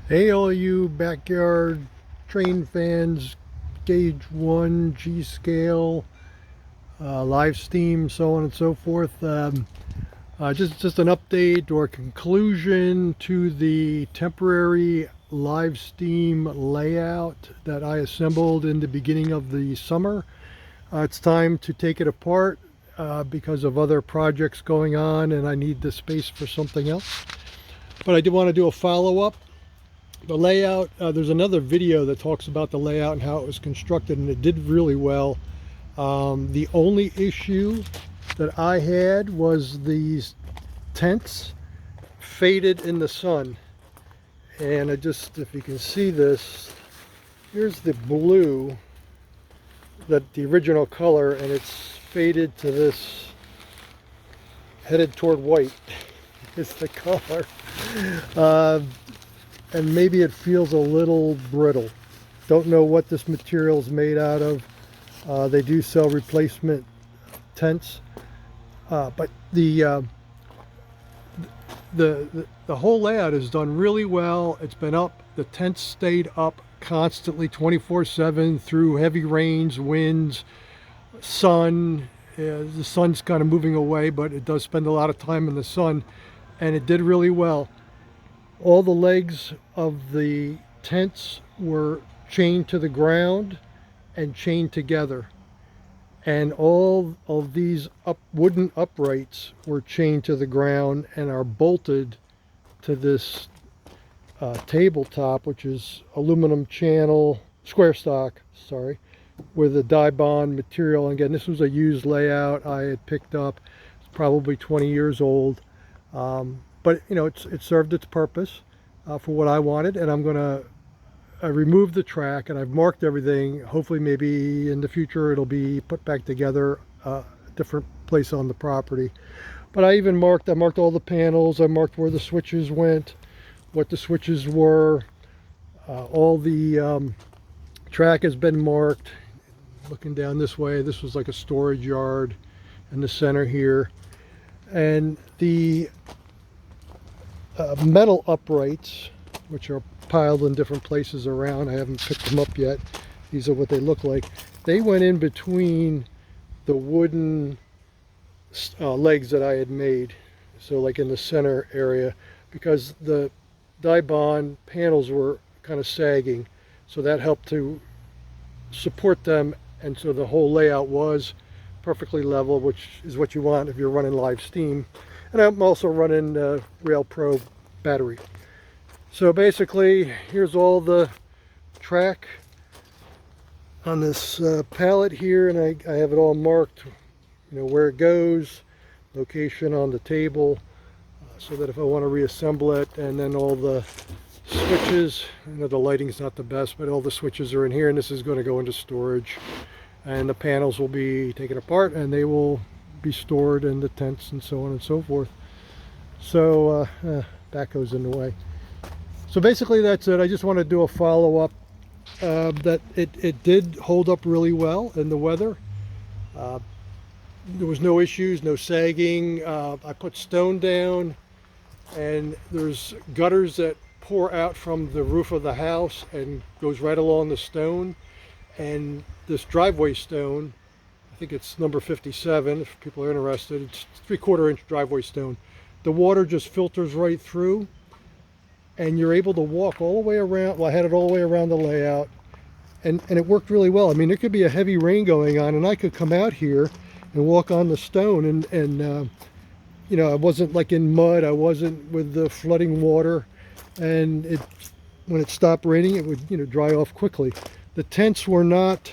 Hey, all you backyard train fans, Gauge 1, G scale, live steam, so on and so forth. Just an update or conclusion to the temporary live steam layout that I assembled in the beginning of the summer. It's time to take it apart because of other projects going on, and I need the space for something else. But I did want to do a follow-up. The layout, there's another video that talks about the layout and how it was constructed, and it did really well. The only issue that I had was these tents faded in the sun. And if you can see this, here's the blue, that the original color, and it's faded to this, headed toward white is the color. And maybe it feels a little brittle. Don't know what this material is made out of. They do sell replacement tents, but the whole layout is done really well. It's been up. The tents stayed up constantly, 24/7 through heavy rains, winds, sun. The sun's kind of moving away, but it does spend a lot of time in the sun, and it did really well. All the legs of the tents were chained to the ground and chained together. And all of these wooden uprights were chained to the ground and are bolted to this tabletop, which is aluminum channel, square stock, sorry, with a Dibond material. And again, this was a used layout I had picked up. It's probably 20 years old. But you know, it served its purpose for what I wanted, and I'm going to remove the track, and I've marked everything. Hopefully, maybe in the future it'll be put back together a different place on the property. But I marked all the panels. I marked where the switches went, what the switches were. All the track has been marked. Looking down this way, this was like a storage yard in the center here, and the metal uprights, which are piled in different places around. I haven't picked them up yet. These are what they look like. They went in between the wooden legs that I had made, so like in the center area, because the Dibond panels were kind of sagging, so that helped to support them, and so the whole layout was perfectly level, which is what you want if you're running live steam. And I'm also running Rail Pro battery. So basically, here's all the track on this pallet here, and I have it all marked, you know, where it goes, location on the table, so that if I want to reassemble it. And then all the switches, I know the lighting's not the best, but all the switches are in here, and this is going to go into storage. And the panels will be taken apart, and they will be stored in the tents and so on and so forth. So backhoe's in the way. So basically that's it. I just want to do a follow-up that it did hold up really well in the weather. There was no issues, no sagging. I put stone down, and there's gutters that pour out from the roof of the house and goes right along the stone. And this driveway stone, I think it's number 57 if people are interested, it's 3/4 inch driveway stone. The water just filters right through, and you're able to walk all the way around. Well, I had it all the way around the layout, and it worked really well. I mean, there could be a heavy rain going on, and I could come out here and walk on the stone, and you know, I wasn't like in mud. I wasn't with the flooding water, and when it stopped raining, it would, you know, dry off quickly. The tents were not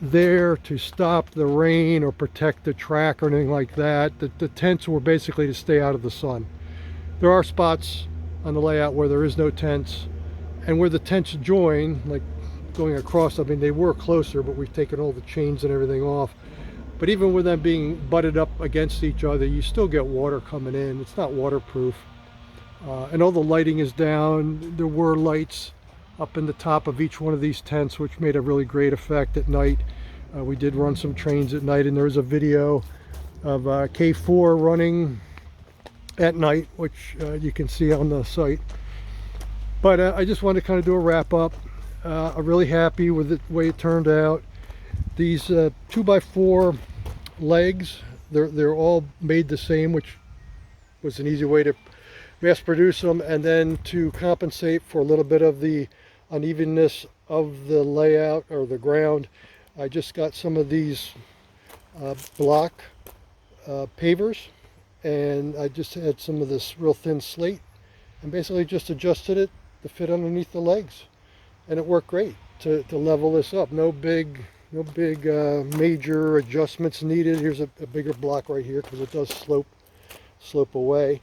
there to stop the rain or protect the track or anything like that. The tents were basically to stay out of the sun. There are spots on the layout where there is no tents, and where the tents join, like going across, I mean, they were closer, but we've taken all the chains and everything off. But even with them being butted up against each other, you still get water coming in. It's not waterproof. And all the lighting is down. There were lights up in the top of each one of these tents, which made a really great effect at night. We did run some trains at night, and there's a video of K4 running at night, which you can see on the site. But I just wanted to kind of do a wrap up. I'm really happy with the way it turned out. These 2x4 legs, they're all made the same, which was an easy way to mass produce them, and then to compensate for a little bit of the unevenness of the layout or the ground, I just got some of these block pavers, and I just had some of this real thin slate and basically just adjusted it to fit underneath the legs, and it worked great to level this up. No big major adjustments needed. Here's a bigger block right here because it does slope away,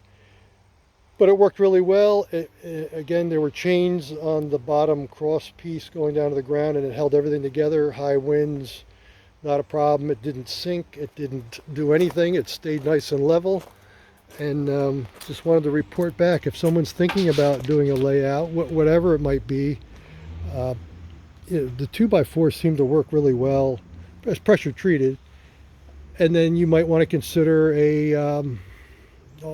but it worked really well. Again, there were chains on the bottom cross piece going down to the ground, and it held everything together. High winds, not a problem. It didn't sink, it didn't do anything, it stayed nice and level. And just wanted to report back, if someone's thinking about doing a layout, whatever it might be, the 2x4 seem to work really well. It's pressure treated, and then you might want to consider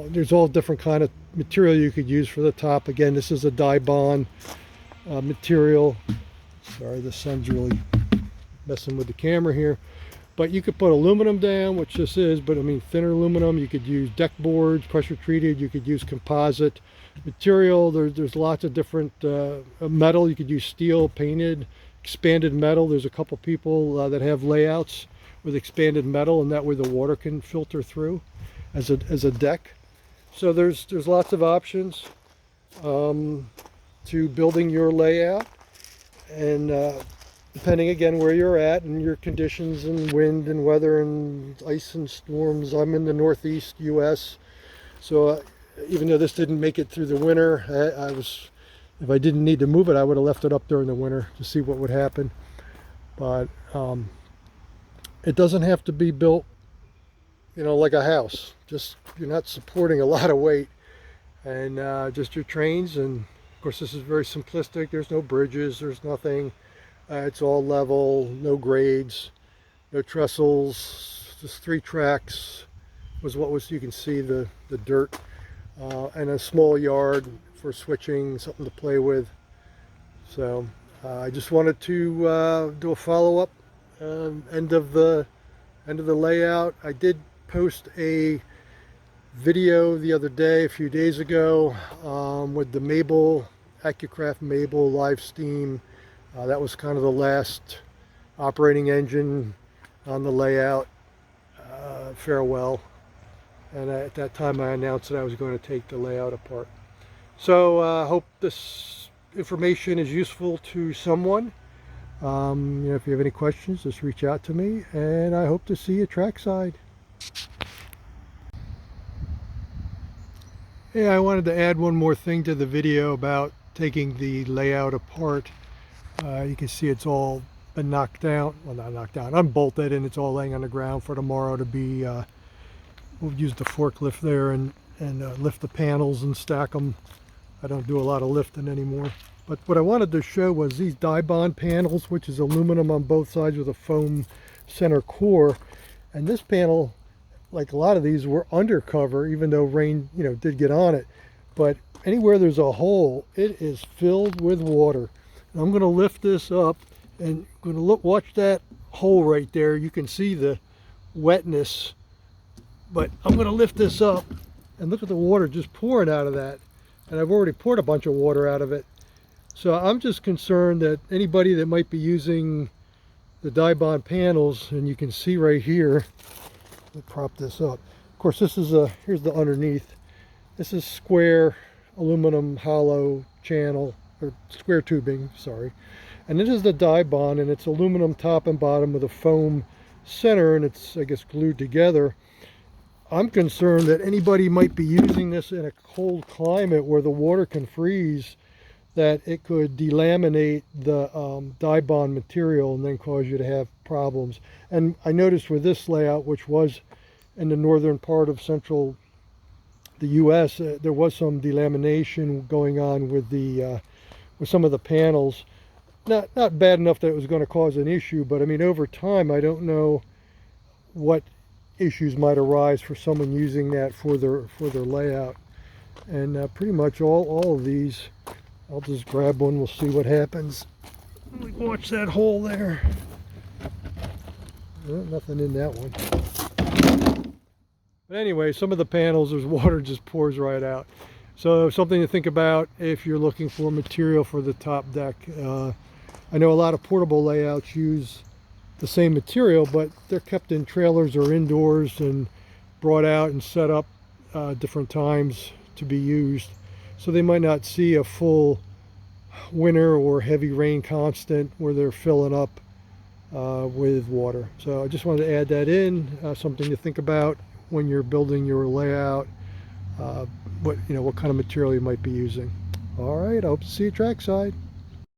there's all different kind of material you could use for the top. Again, this is a Dibond material. Sorry, the sun's really messing with the camera here. But you could put aluminum down, which this is, but I mean thinner aluminum. You could use deck boards, pressure treated. You could use composite material. There's lots of different metal. You could use steel, painted, expanded metal. There's a couple people that have layouts with expanded metal, and that way the water can filter through as a deck. So there's lots of options to building your layout, and depending again where you're at and your conditions and wind and weather and ice and storms. I'm in the Northeast US, so even though this didn't make it through the winter, if I didn't need to move it, I would have left it up during the winter to see what would happen. But it doesn't have to be built, like a house. Just, you're not supporting a lot of weight, and just your trains. And of course this is very simplistic. There's no bridges, there's nothing. It's all level, no grades, no trestles, just 3 tracks you can see the dirt, and a small yard for switching, something to play with. So I just wanted to do a follow-up, end of the layout. I did post a video the other day, a few days ago, with the Mabel, Accucraft Mabel live steam. That was kind of the last operating engine on the layout, farewell. And at that time I announced that I was going to take the layout apart. So I hope this information is useful to someone. If you have any questions, just reach out to me, and I hope to see you trackside. Hey, I wanted to add one more thing to the video about taking the layout apart. You can see it's all been knocked down, well, not knocked down, unbolted, and it's all laying on the ground for tomorrow to be, we'll use the forklift there and lift the panels and stack them. I don't do a lot of lifting anymore. But what I wanted to show was these Dibond panels, which is aluminum on both sides with a foam center core. And this panel, like a lot of these, were undercover, even though rain, did get on it. But anywhere there's a hole, it is filled with water. I'm going to lift this up and I'm going to watch that hole right there. You can see the wetness, but I'm going to lift this up and look at the water just pouring out of that. And I've already poured a bunch of water out of it. So I'm just concerned that anybody that might be using the Dibond panels, and you can see right here, let me prop this up. Of course, this is here's the underneath. This is square aluminum hollow channel, or square tubing, sorry. And this is the Dibond, and it's aluminum top and bottom with a foam center, and it's, I guess, glued together. I'm concerned that anybody might be using this in a cold climate where the water can freeze, that it could delaminate the Dibond material and then cause you to have problems. And I noticed with this layout, which was in the northern part of central the US, there was some delamination going on with the with some of the panels. Not bad enough that it was going to cause an issue, but I mean, over time, I don't know what issues might arise for someone using that for their layout. And pretty much all of these I'll just grab one, we'll see what happens. Watch that hole there. Nothing in that one. But anyway, some of the panels, there's water just pours right out. So something to think about if you're looking for material for the top deck. I know a lot of portable layouts use the same material, but they're kept in trailers or indoors and brought out and set up different times to be used. So they might not see a full winter or heavy rain constant where they're filling up with water. So I just wanted to add that in, something to think about when you're building your layout, what kind of material you might be using. All right, I hope to see you trackside.